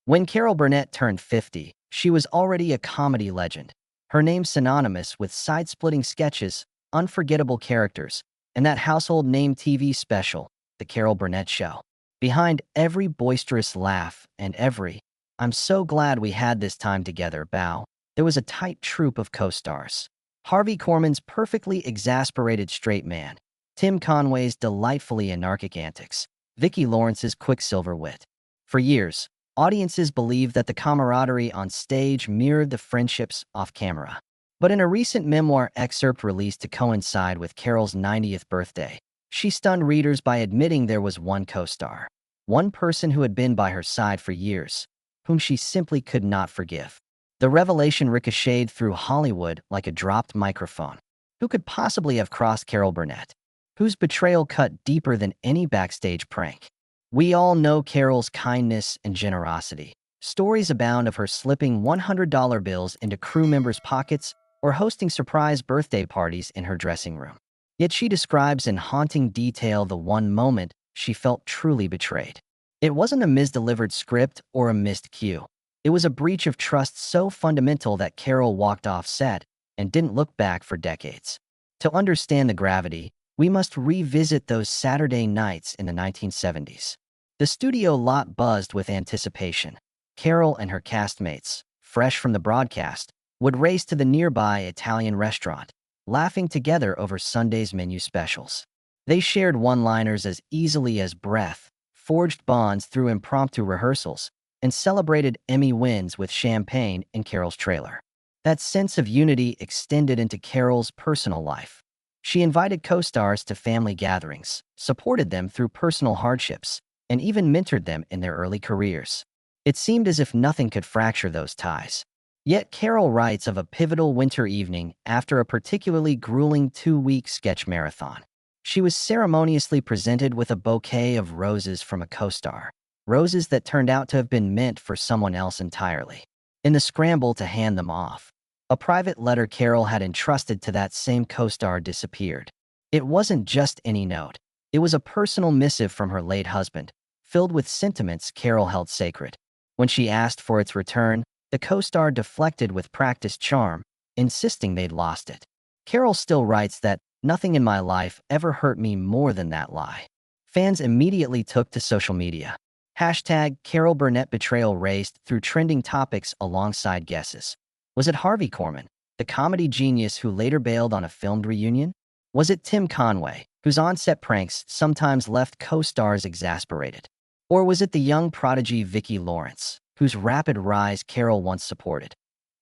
When Carol Burnett turned 50, she was already a comedy legend. Her name synonymous with side-splitting sketches, unforgettable characters, and that household name TV special, The Carol Burnett Show. Behind every boisterous laugh and every, "I'm so glad we had this time together" bow, there was a tight troupe of co-stars. Harvey Corman's perfectly exasperated straight man, Tim Conway's delightfully anarchic antics, Vicki Lawrence's quicksilver wit. For years, audiences believed that the camaraderie on stage mirrored the friendships off camera. But in a recent memoir excerpt released to coincide with Carol's 90th birthday, she stunned readers by admitting there was one co-star, one person who had been by her side for years, whom she simply could not forgive. The revelation ricocheted through Hollywood like a dropped microphone. Who could possibly have crossed Carol Burnett, whose betrayal cut deeper than any backstage prank? We all know Carol's kindness and generosity. Stories abound of her slipping $100 bills into crew members' pockets or hosting surprise birthday parties in her dressing room. Yet she describes in haunting detail the one moment she felt truly betrayed. It wasn't a misdelivered script or a missed cue. It was a breach of trust so fundamental that Carol walked off set and didn't look back for decades. To understand the gravity, we must revisit those Saturday nights in the 1970s. The studio lot buzzed with anticipation. Carol and her castmates, fresh from the broadcast, would race to the nearby Italian restaurant, laughing together over Sunday's menu specials. They shared one-liners as easily as breath, forged bonds through impromptu rehearsals, and celebrated Emmy wins with champagne in Carol's trailer. That sense of unity extended into Carol's personal life. She invited co-stars to family gatherings, supported them through personal hardships, and even mentored them in their early careers. It seemed as if nothing could fracture those ties. Yet Carol writes of a pivotal winter evening after a particularly grueling 2-week sketch marathon. She was ceremoniously presented with a bouquet of roses from a co-star, roses that turned out to have been meant for someone else entirely. In the scramble to hand them off, a private letter Carol had entrusted to that same co-star disappeared. It wasn't just any note. It was a personal missive from her late husband, filled with sentiments Carol held sacred. When she asked for its return, the co-star deflected with practiced charm, insisting they'd lost it. Carol still writes that, "Nothing in my life ever hurt me more than that lie." Fans immediately took to social media. Hashtag Carol Burnett betrayal raced through trending topics alongside guesses. Was it Harvey Corman, the comedy genius who later bailed on a filmed reunion? Was it Tim Conway, whose on-set pranks sometimes left co-stars exasperated? Or was it the young prodigy Vicki Lawrence, whose rapid rise Carol once supported,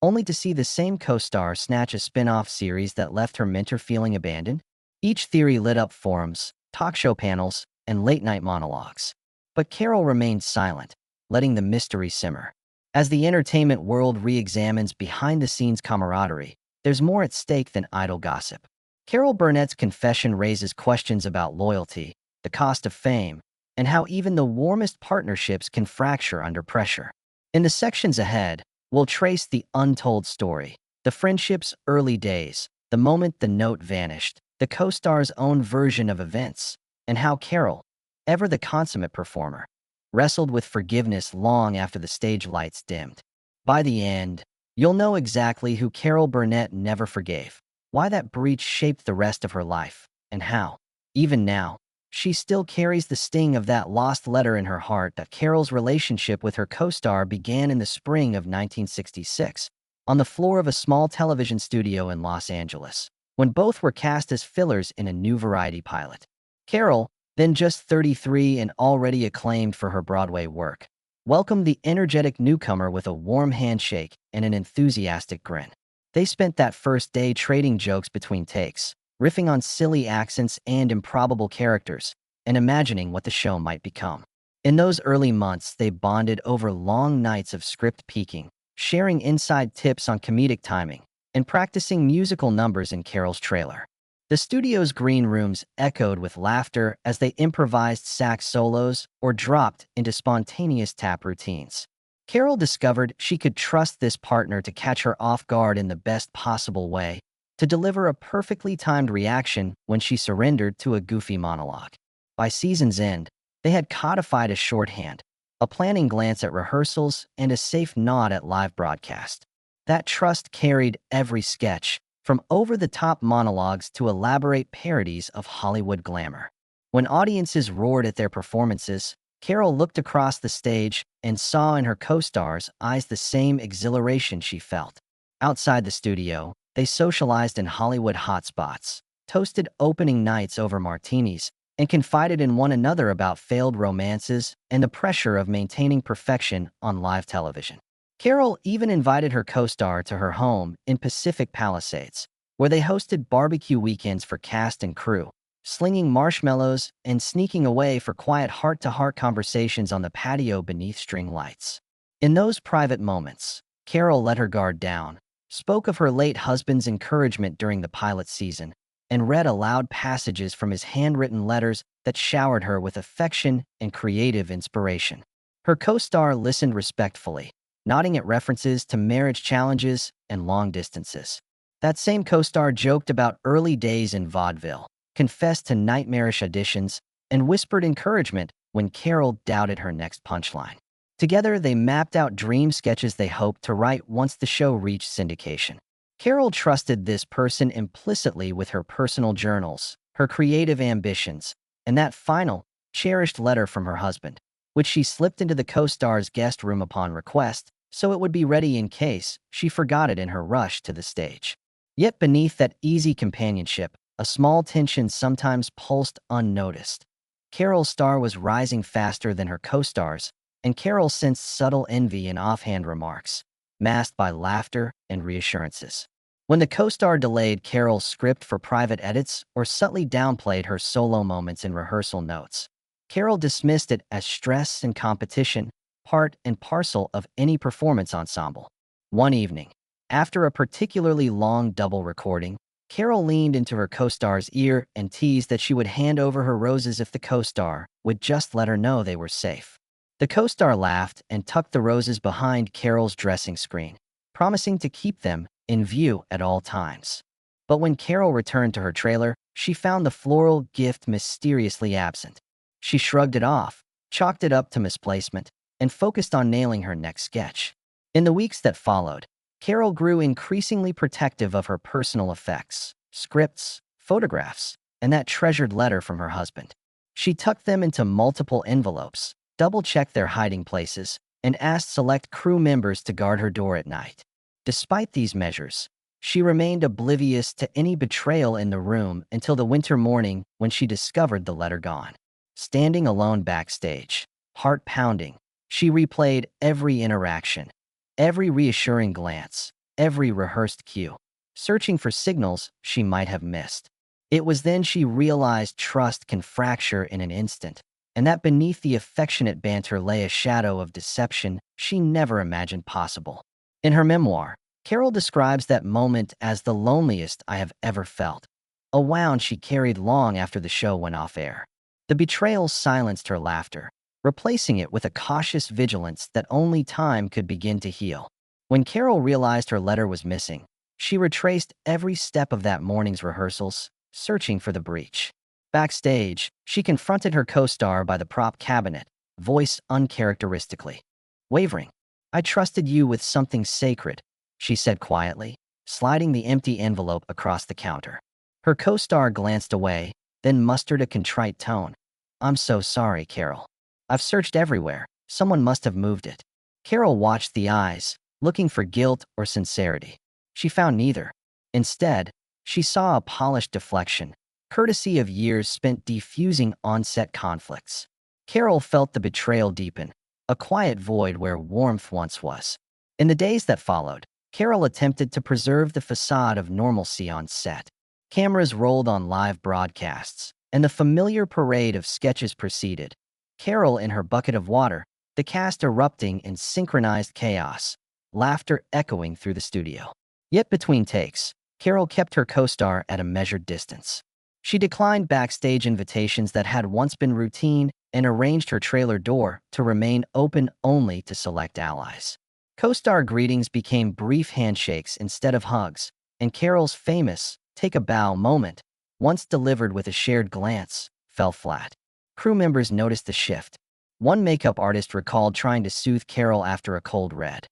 only to see the same co-star snatch a spin-off series that left her mentor feeling abandoned? Each theory lit up forums, talk show panels, and late-night monologues. But Carol remained silent, letting the mystery simmer. As the entertainment world re-examines behind-the-scenes camaraderie, there's more at stake than idle gossip. Carol Burnett's confession raises questions about loyalty, the cost of fame, and how even the warmest partnerships can fracture under pressure. In the sections ahead, we'll trace the untold story, the friendship's early days, the moment the note vanished, the co-star's own version of events, and how Carol, ever the consummate performer, wrestled with forgiveness long after the stage lights dimmed. By the end, you'll know exactly who Carol Burnett never forgave, why that breach shaped the rest of her life, and how, even now, she still carries the sting of that lost letter in her heart. That Carol's relationship with her co-star began in the spring of 1966, on the floor of a small television studio in Los Angeles, when both were cast as fillers in a new variety pilot. Carol, then just 33 and already acclaimed for her Broadway work, welcomed the energetic newcomer with a warm handshake and an enthusiastic grin. They spent that first day trading jokes between takes, riffing on silly accents and improbable characters, and imagining what the show might become. In those early months, they bonded over long nights of script peeking, sharing inside tips on comedic timing, and practicing musical numbers in Carol's trailer. The studio's green rooms echoed with laughter as they improvised sax solos or dropped into spontaneous tap routines. Carol discovered she could trust this partner to catch her off guard in the best possible way, to deliver a perfectly timed reaction when she surrendered to a goofy monologue. By season's end, they had codified a shorthand, a planning glance at rehearsals, and a safe nod at live broadcast. That trust carried every sketch, from over-the-top monologues to elaborate parodies of Hollywood glamour. When audiences roared at their performances, Carol looked across the stage and saw in her co-stars' eyes the same exhilaration she felt. Outside the studio, they socialized in Hollywood hotspots, toasted opening nights over martinis, and confided in one another about failed romances and the pressure of maintaining perfection on live television. Carol even invited her co-star to her home in Pacific Palisades, where they hosted barbecue weekends for cast and crew, slinging marshmallows and sneaking away for quiet heart-to-heart conversations on the patio beneath string lights. In those private moments, Carol let her guard down, spoke of her late husband's encouragement during the pilot season, and read aloud passages from his handwritten letters that showered her with affection and creative inspiration. Her co-star listened respectfully, nodding at references to marriage challenges and long distances. That same co-star joked about early days in vaudeville, confessed to nightmarish auditions, and whispered encouragement when Carol doubted her next punchline. Together, they mapped out dream sketches they hoped to write once the show reached syndication. Carol trusted this person implicitly with her personal journals, her creative ambitions, and that final, cherished letter from her husband, which she slipped into the co-star's guest room upon request, so it would be ready in case she forgot it in her rush to the stage. Yet beneath that easy companionship, a small tension sometimes pulsed unnoticed. Carol's star was rising faster than her co-stars, and Carol sensed subtle envy in offhand remarks, masked by laughter and reassurances. When the co-star delayed Carol's script for private edits or subtly downplayed her solo moments in rehearsal notes, Carol dismissed it as stress and competition, part and parcel of any performance ensemble. One evening, after a particularly long double recording, Carol leaned into her co-star's ear and teased that she would hand over her roses if the co-star would just let her know they were safe. The co-star laughed and tucked the roses behind Carol's dressing screen, promising to keep them in view at all times. But when Carol returned to her trailer, she found the floral gift mysteriously absent. She shrugged it off, chalked it up to misplacement, and focused on nailing her next sketch. In the weeks that followed, Carol grew increasingly protective of her personal effects, scripts, photographs, and that treasured letter from her husband. She tucked them into multiple envelopes, double-checked their hiding places, and asked select crew members to guard her door at night. Despite these measures, she remained oblivious to any betrayal in the room until the winter morning when she discovered the letter gone. Standing alone backstage, heart pounding, she replayed every interaction, every reassuring glance, every rehearsed cue, searching for signals she might have missed. It was then she realized trust can fracture in an instant, and that beneath the affectionate banter lay a shadow of deception she never imagined possible. In her memoir, Carol describes that moment as the loneliest I have ever felt, a wound she carried long after the show went off air. The betrayal silenced her laughter, replacing it with a cautious vigilance that only time could begin to heal. When Carol realized her letter was missing, she retraced every step of that morning's rehearsals, searching for the breach. Backstage, she confronted her co-star by the prop cabinet, voice uncharacteristically wavering. "I trusted you with something sacred," she said quietly, sliding the empty envelope across the counter. Her co-star glanced away, then mustered a contrite tone. "I'm so sorry, Carol. I've searched everywhere. Someone must have moved it." Carol watched the eyes, looking for guilt or sincerity. She found neither. Instead, she saw a polished deflection, courtesy of years spent defusing on-set conflicts. Carol felt the betrayal deepen, a quiet void where warmth once was. In the days that followed, Carol attempted to preserve the facade of normalcy on set. Cameras rolled on live broadcasts, and the familiar parade of sketches proceeded. Carol in her bucket of water, the cast erupting in synchronized chaos, laughter echoing through the studio. Yet between takes, Carol kept her co-star at a measured distance. She declined backstage invitations that had once been routine and arranged her trailer door to remain open only to select allies. Co-star greetings became brief handshakes instead of hugs, and Carol's famous "take a bow" moment, once delivered with a shared glance, fell flat. Crew members noticed the shift. One makeup artist recalled trying to soothe Carol after a cold red.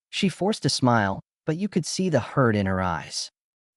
She forced a smile, but you could see the hurt in her eyes.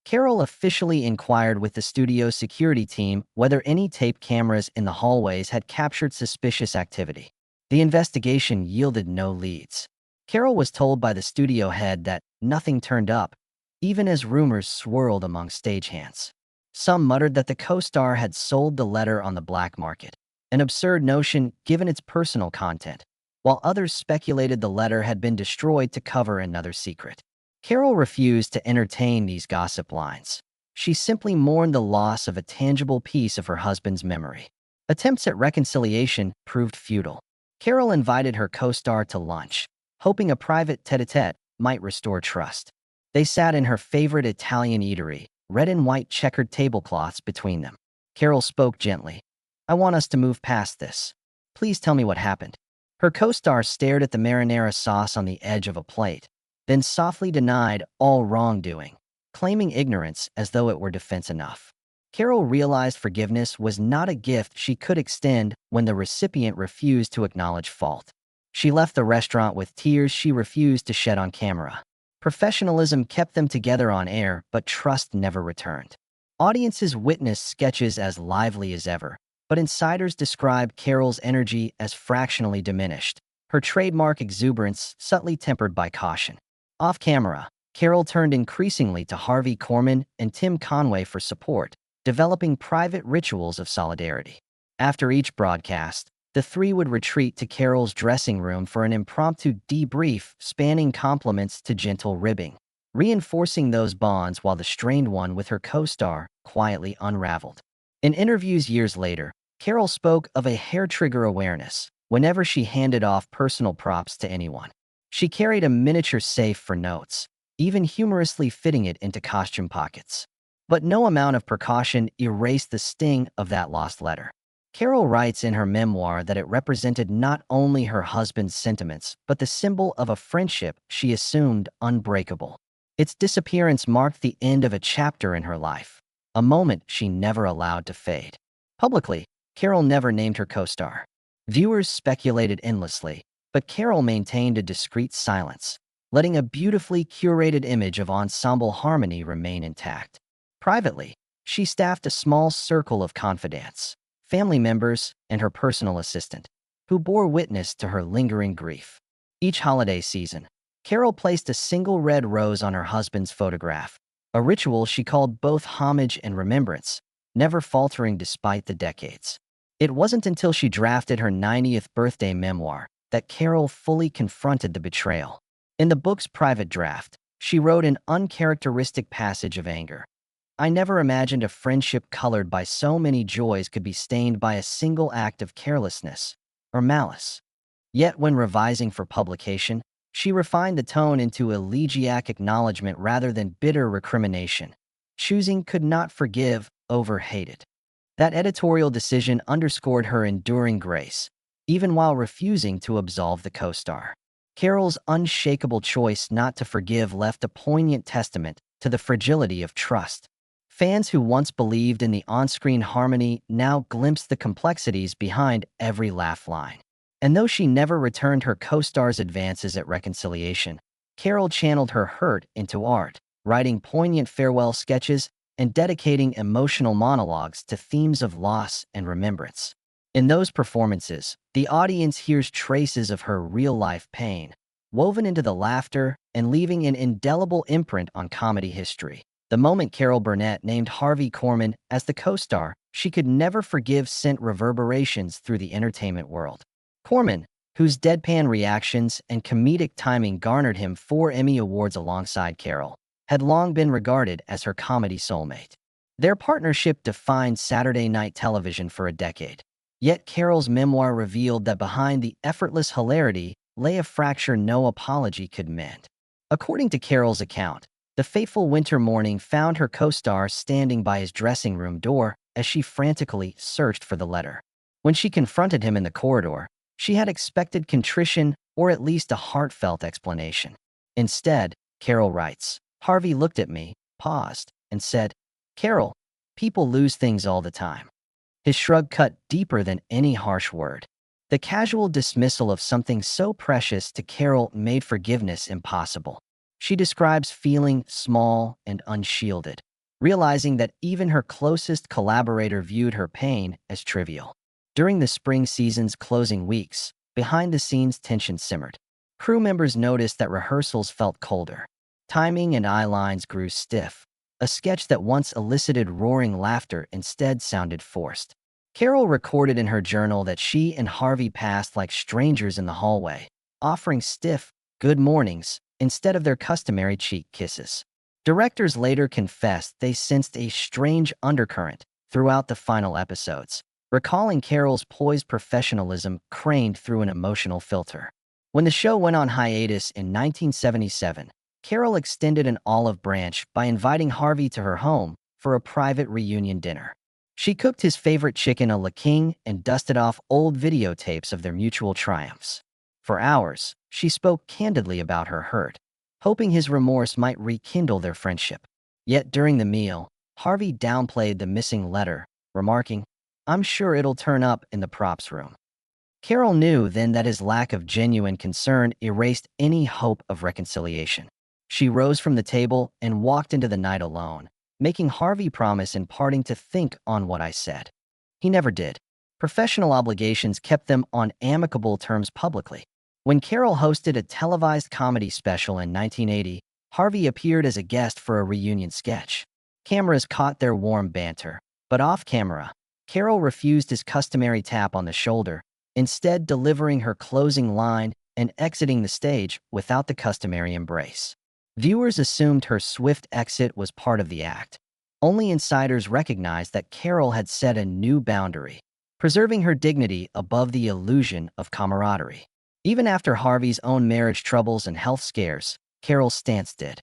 Carol officially inquired with the studio's security team whether any tape cameras in the hallways had captured suspicious activity. The investigation yielded no leads. Carol was told by the studio head that nothing turned up, even as rumors swirled among stagehands. Some muttered that the co-star had sold the letter on the black market, an absurd notion given its personal content, while others speculated the letter had been destroyed to cover another secret. Carol refused to entertain these gossip lines. She simply mourned the loss of a tangible piece of her husband's memory. Attempts at reconciliation proved futile. Carol invited her co-star to lunch, hoping a private tête-à-tête might restore trust. They sat in her favorite Italian eatery, red and white checkered tablecloths between them. Carol spoke gently. "I want us to move past this. Please tell me what happened." Her co-star stared at the marinara sauce on the edge of a plate, then softly denied all wrongdoing, claiming ignorance as though it were defense enough. Carol realized forgiveness was not a gift she could extend when the recipient refused to acknowledge fault. She left the restaurant with tears she refused to shed on camera. Professionalism kept them together on air, but trust never returned. Audiences witnessed sketches as lively as ever, but insiders described Carol's energy as fractionally diminished, her trademark exuberance subtly tempered by caution. Off camera, Carol turned increasingly to Harvey Corman and Tim Conway for support, developing private rituals of solidarity. After each broadcast, the three would retreat to Carol's dressing room for an impromptu debrief spanning compliments to gentle ribbing, reinforcing those bonds while the strained one with her co-star quietly unraveled. In interviews years later, Carol spoke of a hair-trigger awareness whenever she handed off personal props to anyone. She carried a miniature safe for notes, even humorously fitting it into costume pockets. But no amount of precaution erased the sting of that lost letter. Carol writes in her memoir that it represented not only her husband's sentiments, but the symbol of a friendship she assumed unbreakable. Its disappearance marked the end of a chapter in her life, a moment she never allowed to fade. Publicly, Carol never named her co-star. Viewers speculated endlessly, but Carol maintained a discreet silence, letting a beautifully curated image of ensemble harmony remain intact. Privately, she staffed a small circle of confidants, family members, and her personal assistant, who bore witness to her lingering grief. Each holiday season, Carol placed a single red rose on her husband's photograph, a ritual she called both homage and remembrance, never faltering despite the decades. It wasn't until she drafted her 90th birthday memoir that Carol fully confronted the betrayal. In the book's private draft, she wrote an uncharacteristic passage of anger. "I never imagined a friendship colored by so many joys could be stained by a single act of carelessness or malice." Yet when revising for publication, she refined the tone into elegiac acknowledgement rather than bitter recrimination, choosing "could not forgive" over "hated." That editorial decision underscored her enduring grace, even while refusing to absolve the co-star. Carol's unshakable choice not to forgive left a poignant testament to the fragility of trust. Fans who once believed in the on-screen harmony now glimpsed the complexities behind every laugh line. And though she never returned her co-star's advances at reconciliation, Carol channeled her hurt into art, writing poignant farewell sketches and dedicating emotional monologues to themes of loss and remembrance. In those performances, the audience hears traces of her real-life pain, woven into the laughter and leaving an indelible imprint on comedy history. The moment Carol Burnett named Harvey Corman as the co-star she could never forgive sent reverberations through the entertainment world. Corman, whose deadpan reactions and comedic timing garnered him 4 Emmy Awards alongside Carol, had long been regarded as her comedy soulmate. Their partnership defined Saturday night television for a decade. Yet Carol's memoir revealed that behind the effortless hilarity lay a fracture no apology could mend. According to Carol's account, the fateful winter morning found her co-star standing by his dressing room door as she frantically searched for the letter. When she confronted him in the corridor, she had expected contrition or at least a heartfelt explanation. Instead, Carol writes, "Harvey looked at me, paused, and said, 'Carol, people lose things all the time.' His shrug cut deeper than any harsh word. The casual dismissal of something so precious to Carol made forgiveness impossible. She describes feeling small and unshielded, realizing that even her closest collaborator viewed her pain as trivial. During the spring season's closing weeks, behind-the-scenes tension simmered. Crew members noticed that rehearsals felt colder. Timing and eye lines grew stiff. A sketch that once elicited roaring laughter instead sounded forced. Carol recorded in her journal that she and Harvey passed like strangers in the hallway, offering stiff good mornings instead of their customary cheek kisses. Directors later confessed they sensed a strange undercurrent throughout the final episodes, recalling Carol's poised professionalism craned through an emotional filter. When the show went on hiatus in 1977, Carol extended an olive branch by inviting Harvey to her home for a private reunion dinner. She cooked his favorite chicken a la king and dusted off old videotapes of their mutual triumphs. For hours, she spoke candidly about her hurt, hoping his remorse might rekindle their friendship. Yet during the meal, Harvey downplayed the missing letter, remarking, "I'm sure it'll turn up in the props room." Carol knew then that his lack of genuine concern erased any hope of reconciliation. She rose from the table and walked into the night alone, making Harvey promise in parting to think on what I said. He never did. Professional obligations kept them on amicable terms publicly. When Carol hosted a televised comedy special in 1980, Harvey appeared as a guest for a reunion sketch. Cameras caught their warm banter, but off camera, Carol refused his customary tap on the shoulder, instead delivering her closing line and exiting the stage without the customary embrace. Viewers assumed her swift exit was part of the act. Only insiders recognized that Carol had set a new boundary, preserving her dignity above the illusion of camaraderie. Even after Harvey's own marriage troubles and health scares, Carol's stance did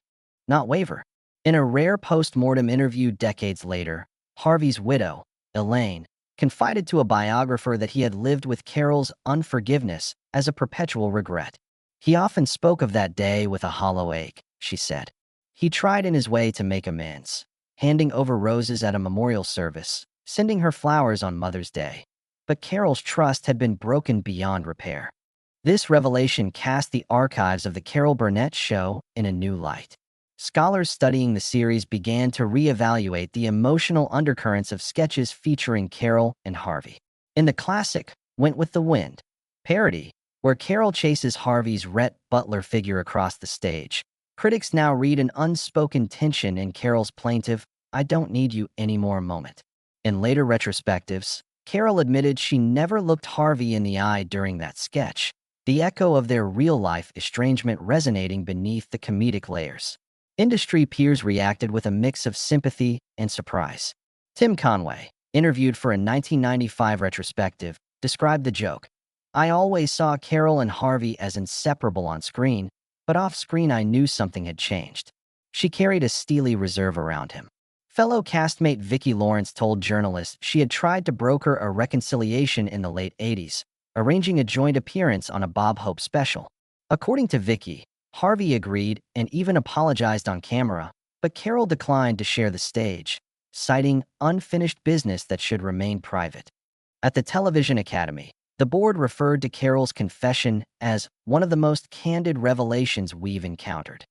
not waver. In a rare post-mortem interview decades later, Harvey's widow, Elaine, confided to a biographer that he had lived with Carol's unforgiveness as a perpetual regret. "He often spoke of that day with a hollow ache," she said. "He tried in his way to make amends, handing over roses at a memorial service, sending her flowers on Mother's Day. But Carol's trust had been broken beyond repair." This revelation cast the archives of the Carol Burnett show in a new light. Scholars studying the series began to reevaluate the emotional undercurrents of sketches featuring Carol and Harvey. In the classic Went with the Wind parody, where Carol chases Harvey's Rhett Butler figure across the stage, critics now read an unspoken tension in Carol's plaintive, "I don't need you anymore" moment. In later retrospectives, Carol admitted she never looked Harvey in the eye during that sketch, the echo of their real-life estrangement resonating beneath the comedic layers. Industry peers reacted with a mix of sympathy and surprise. Tim Conway, interviewed for a 1995 retrospective, described the joke. "I always saw Carol and Harvey as inseparable on screen, but off-screen I knew something had changed. She carried a steely reserve around him." Fellow castmate Vicki Lawrence told journalists she had tried to broker a reconciliation in the late 80s, arranging a joint appearance on a Bob Hope special. According to Vicki, Harvey agreed and even apologized on camera, but Carol declined to share the stage, citing unfinished business that should remain private. At the Television Academy, the board referred to Carol's confession as one of the most candid revelations we've encountered.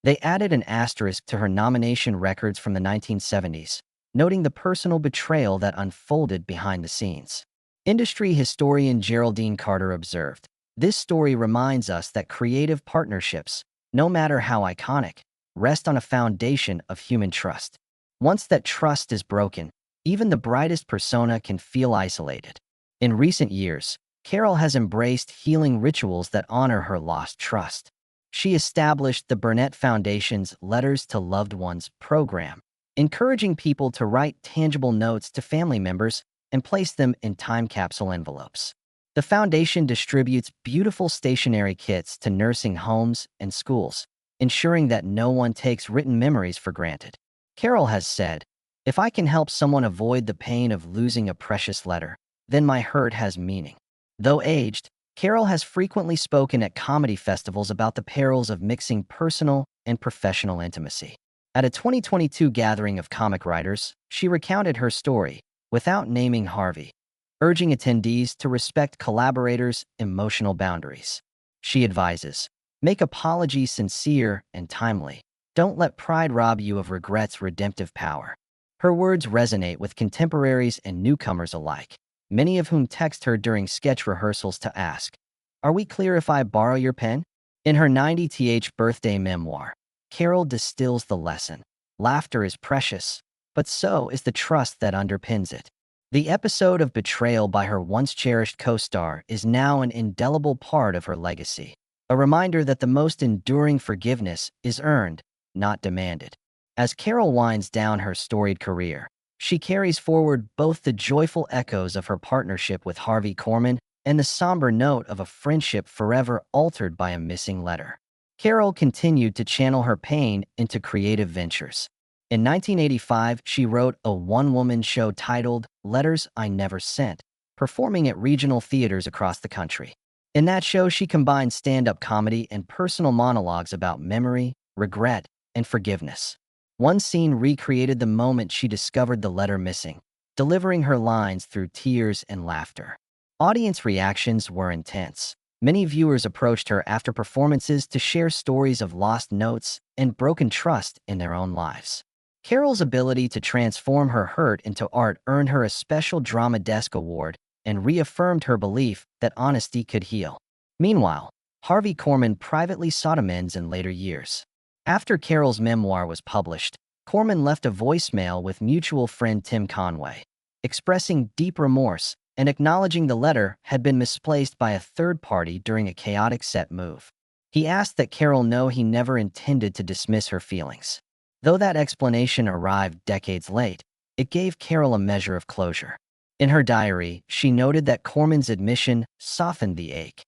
They added an asterisk to her nomination records from the 1970s, noting the personal betrayal that unfolded behind the scenes. Industry historian Geraldine Carter observed, "This story reminds us that creative partnerships, no matter how iconic, rest on a foundation of human trust. Once that trust is broken, even the brightest persona can feel isolated." In recent years, Carol has embraced healing rituals that honor her lost trust. She established the Burnett Foundation's Letters to Loved Ones program, encouraging people to write tangible notes to family members and place them in time capsule envelopes. The foundation distributes beautiful stationery kits to nursing homes and schools, ensuring that no one takes written memories for granted. Carol has said, "If I can help someone avoid the pain of losing a precious letter, then my hurt has meaning." Though aged, Carol has frequently spoken at comedy festivals about the perils of mixing personal and professional intimacy. At a 2022 gathering of comic writers, she recounted her story, without naming Harvey. urging attendees to respect collaborators' emotional boundaries. She advises, make apologies sincere and timely. Don't let pride rob you of regret's redemptive power. Her words resonate with contemporaries and newcomers alike, many of whom text her during sketch rehearsals to ask, "Are we clear if I borrow your pen?" In her 90th birthday memoir, Carol distills the lesson. Laughter is precious, but so is the trust that underpins it. The episode of betrayal by her once-cherished co-star is now an indelible part of her legacy, a reminder that the most enduring forgiveness is earned, not demanded. As Carol winds down her storied career, she carries forward both the joyful echoes of her partnership with Harvey Corman and the somber note of a friendship forever altered by a missing letter. Carol continued to channel her pain into creative ventures. In 1985, she wrote a one-woman show titled Letters I Never Sent, performing at regional theaters across the country. In that show, she combined stand-up comedy and personal monologues about memory, regret, and forgiveness. One scene recreated the moment she discovered the letter missing, delivering her lines through tears and laughter. Audience reactions were intense. Many viewers approached her after performances to share stories of lost notes and broken trust in their own lives. Carol's ability to transform her hurt into art earned her a special Drama Desk Award and reaffirmed her belief that honesty could heal. Meanwhile, Harvey Corman privately sought amends in later years. After Carol's memoir was published, Corman left a voicemail with mutual friend Tim Conway, expressing deep remorse and acknowledging the letter had been misplaced by a third party during a chaotic set move. He asked that Carol know he never intended to dismiss her feelings. Though that explanation arrived decades late, it gave Carol a measure of closure. In her diary, she noted that Corman's admission softened the ache,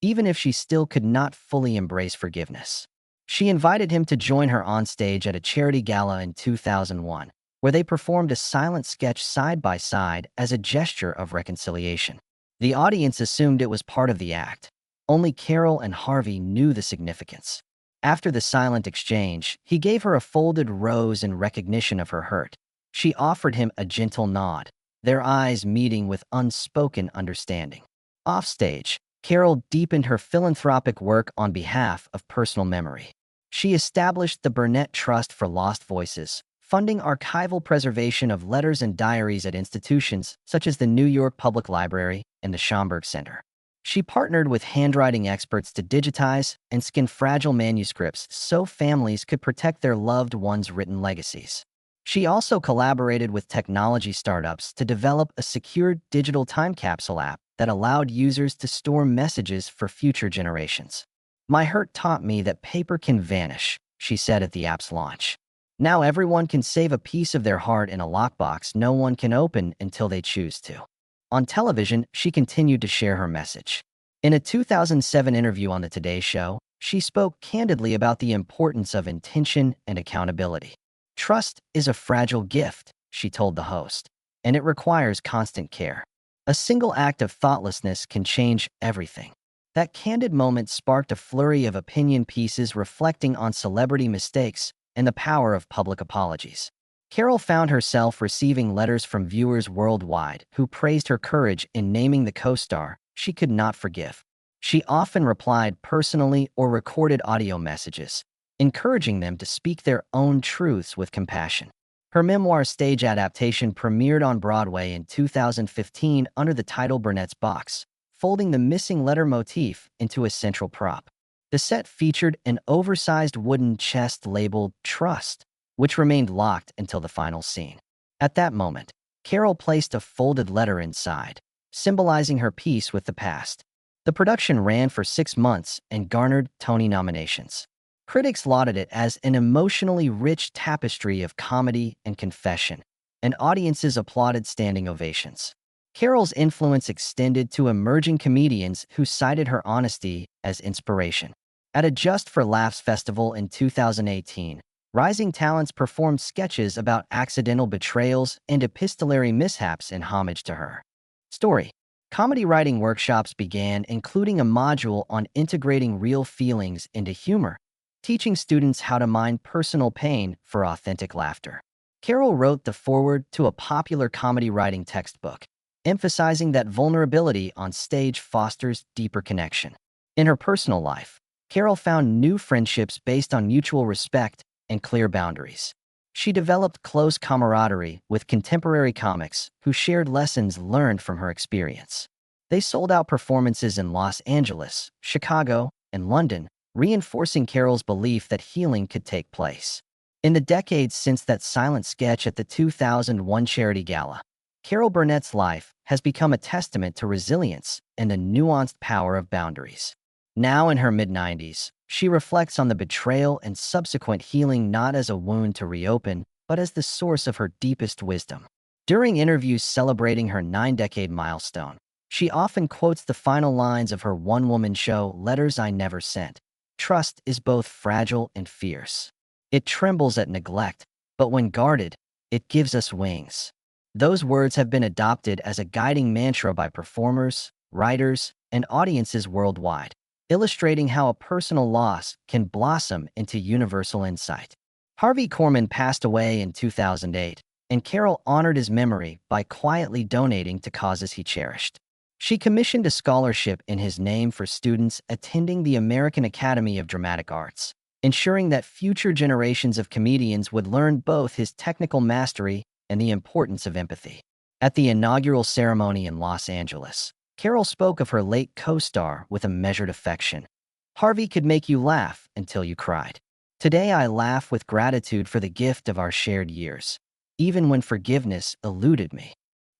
even if she still could not fully embrace forgiveness. She invited him to join her on stage at a charity gala in 2001, where they performed a silent sketch side by side as a gesture of reconciliation. The audience assumed it was part of the act. Only Carol and Harvey knew the significance. After the silent exchange, he gave her a folded rose in recognition of her hurt. She offered him a gentle nod, their eyes meeting with unspoken understanding. Offstage, Carol deepened her philanthropic work on behalf of personal memory. She established the Burnett Trust for Lost Voices, funding archival preservation of letters and diaries at institutions such as the New York Public Library and the Schomburg Center. She partnered with handwriting experts to digitize and scan fragile manuscripts so families could protect their loved ones' written legacies. She also collaborated with technology startups to develop a secure digital time capsule app that allowed users to store messages for future generations. "My hurt taught me that paper can vanish," she said at the app's launch. "Now everyone can save a piece of their heart in a lockbox no one can open until they choose to." On television, she continued to share her message. In a 2007 interview on The Today Show, she spoke candidly about the importance of intention and accountability. "Trust is a fragile gift," she told the host, "and it requires constant care. A single act of thoughtlessness can change everything." That candid moment sparked a flurry of opinion pieces reflecting on celebrity mistakes and the power of public apologies. Carol found herself receiving letters from viewers worldwide who praised her courage in naming the co-star she could not forgive. She often replied personally or recorded audio messages, encouraging them to speak their own truths with compassion. Her memoir stage adaptation premiered on Broadway in 2015 under the title Burnett's Box, folding the missing letter motif into a central prop. The set featured an oversized wooden chest labeled Trust, which remained locked until the final scene. At that moment, Carol placed a folded letter inside, symbolizing her peace with the past. The production ran for 6 months and garnered Tony nominations. Critics lauded it as an emotionally rich tapestry of comedy and confession, and audiences applauded standing ovations. Carol's influence extended to emerging comedians who cited her honesty as inspiration. At a Just for Laughs festival in 2018, rising talents performed sketches about accidental betrayals and epistolary mishaps in homage to her story. Comedy writing workshops began, including a module on integrating real feelings into humor, teaching students how to mine personal pain for authentic laughter. Carol wrote the foreword to a popular comedy writing textbook, emphasizing that vulnerability on stage fosters deeper connection. In her personal life, Carol found new friendships based on mutual respect and clear boundaries. She developed close camaraderie with contemporary comics who shared lessons learned from her experience. They sold out performances in Los Angeles, Chicago, and London, reinforcing Carol's belief that healing could take place. In the decades since that silent sketch at the 2001 charity gala, Carol Burnett's life has become a testament to resilience and the nuanced power of boundaries. Now in her mid-90s, she reflects on the betrayal and subsequent healing not as a wound to reopen, but as the source of her deepest wisdom. During interviews celebrating her 9-decade milestone, she often quotes the final lines of her one-woman show, "Letters I Never Sent." Trust is both fragile and fierce. It trembles at neglect, but when guarded, it gives us wings. Those words have been adopted as a guiding mantra by performers, writers, and audiences worldwide, illustrating how a personal loss can blossom into universal insight. Harvey Corman passed away in 2008, and Carol honored his memory by quietly donating to causes he cherished. She commissioned a scholarship in his name for students attending the American Academy of Dramatic Arts, ensuring that future generations of comedians would learn both his technical mastery and the importance of empathy. At the inaugural ceremony in Los Angeles, Carol spoke of her late co-star with a measured affection. "Harvey could make you laugh until you cried. Today I laugh with gratitude for the gift of our shared years, even when forgiveness eluded me."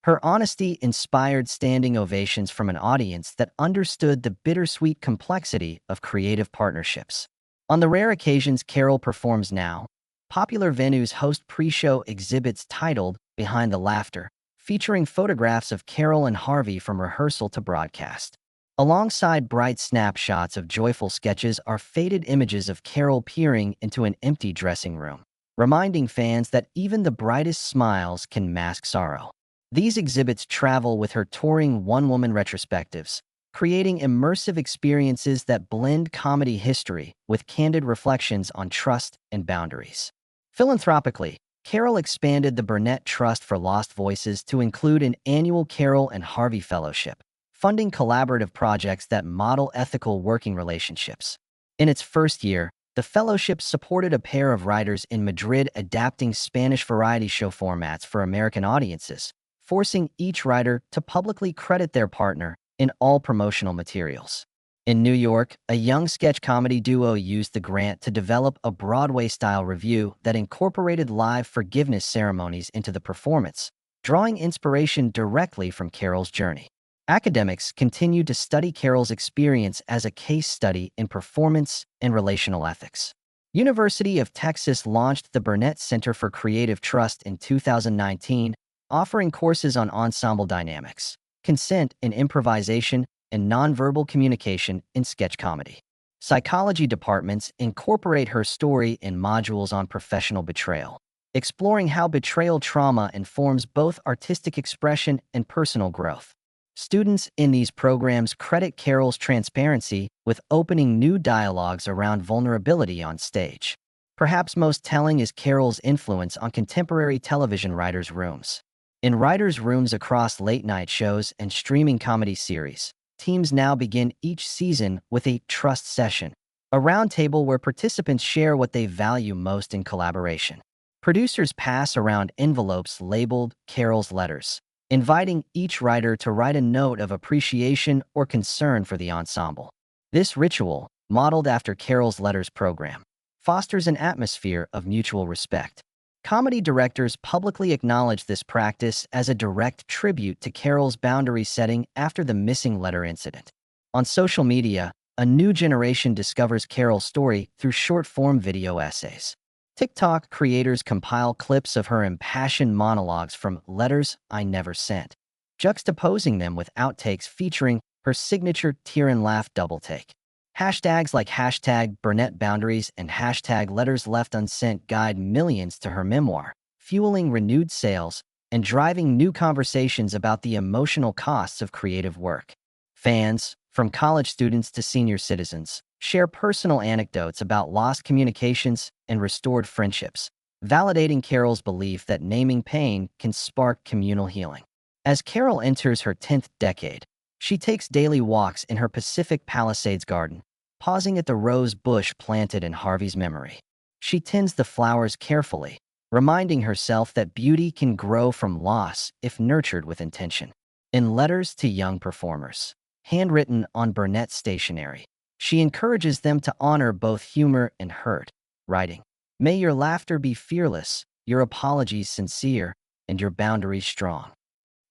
Her honesty inspired standing ovations from an audience that understood the bittersweet complexity of creative partnerships. On the rare occasions Carol performs now, popular venues host pre-show exhibits titled "Behind the Laughter," featuring photographs of Carol and Harvey from rehearsal to broadcast. Alongside bright snapshots of joyful sketches are faded images of Carol peering into an empty dressing room, reminding fans that even the brightest smiles can mask sorrow. These exhibits travel with her touring one-woman retrospectives, creating immersive experiences that blend comedy history with candid reflections on trust and boundaries. Philanthropically, Carol expanded the Burnett Trust for Lost Voices to include an annual Carol and Harvey Fellowship, funding collaborative projects that model ethical working relationships. In its first year, the fellowship supported a pair of writers in Madrid adapting Spanish variety show formats for American audiences, forcing each writer to publicly credit their partner in all promotional materials. In New York, a young sketch comedy duo used the grant to develop a Broadway-style revue that incorporated live forgiveness ceremonies into the performance, drawing inspiration directly from Carol's journey. Academics continued to study Carol's experience as a case study in performance and relational ethics. University of Texas launched the Burnett Center for Creative Trust in 2019, offering courses on ensemble dynamics, consent in improvisation, and nonverbal communication in sketch comedy. Psychology departments incorporate her story in modules on professional betrayal, exploring how betrayal trauma informs both artistic expression and personal growth. Students in these programs credit Carol's transparency with opening new dialogues around vulnerability on stage. Perhaps most telling is Carol's influence on contemporary television writers' rooms. In writers' rooms across late-night shows and streaming comedy series, teams now begin each season with a trust session, a roundtable where participants share what they value most in collaboration. Producers pass around envelopes labeled Carol's Letters, inviting each writer to write a note of appreciation or concern for the ensemble. This ritual, modeled after Carol's Letters program, fosters an atmosphere of mutual respect. Comedy directors publicly acknowledge this practice as a direct tribute to Carol's boundary setting after the missing letter incident. On social media, a new generation discovers Carol's story through short-form video essays. TikTok creators compile clips of her impassioned monologues from Letters I Never Sent, juxtaposing them with outtakes featuring her signature tear and laugh double take. Hashtags like hashtag Burnett Boundaries and hashtag Letters Left Unsent guide millions to her memoir, fueling renewed sales and driving new conversations about the emotional costs of creative work. Fans, from college students to senior citizens, share personal anecdotes about lost communications and restored friendships, validating Carol's belief that naming pain can spark communal healing. As Carol enters her 10th decade, she takes daily walks in her Pacific Palisades garden, pausing at the rose bush planted in Harvey's memory. She tends the flowers carefully, reminding herself that beauty can grow from loss if nurtured with intention. In letters to young performers, handwritten on Burnett stationery, she encourages them to honor both humor and hurt, writing, "May your laughter be fearless, your apologies sincere, and your boundaries strong."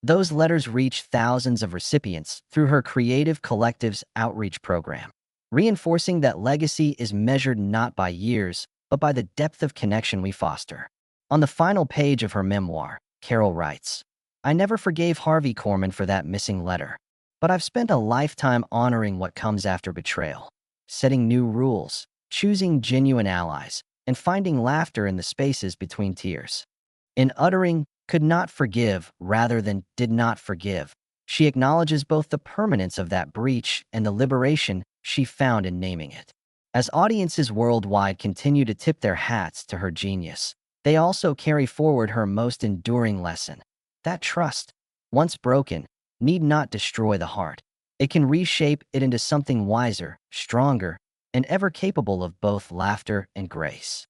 Those letters reach thousands of recipients through her Creative Collective's outreach program, reinforcing that legacy is measured not by years, but by the depth of connection we foster. On the final page of her memoir, Carol writes, "I never forgave Harvey Corman for that missing letter, but I've spent a lifetime honoring what comes after betrayal, setting new rules, choosing genuine allies, and finding laughter in the spaces between tears." In uttering "could not forgive" rather than "did not forgive," she acknowledges both the permanence of that breach and the liberation she found in naming it. As audiences worldwide continue to tip their hats to her genius, they also carry forward her most enduring lesson: that trust, once broken, need not destroy the heart. It can reshape it into something wiser, stronger, and ever capable of both laughter and grace.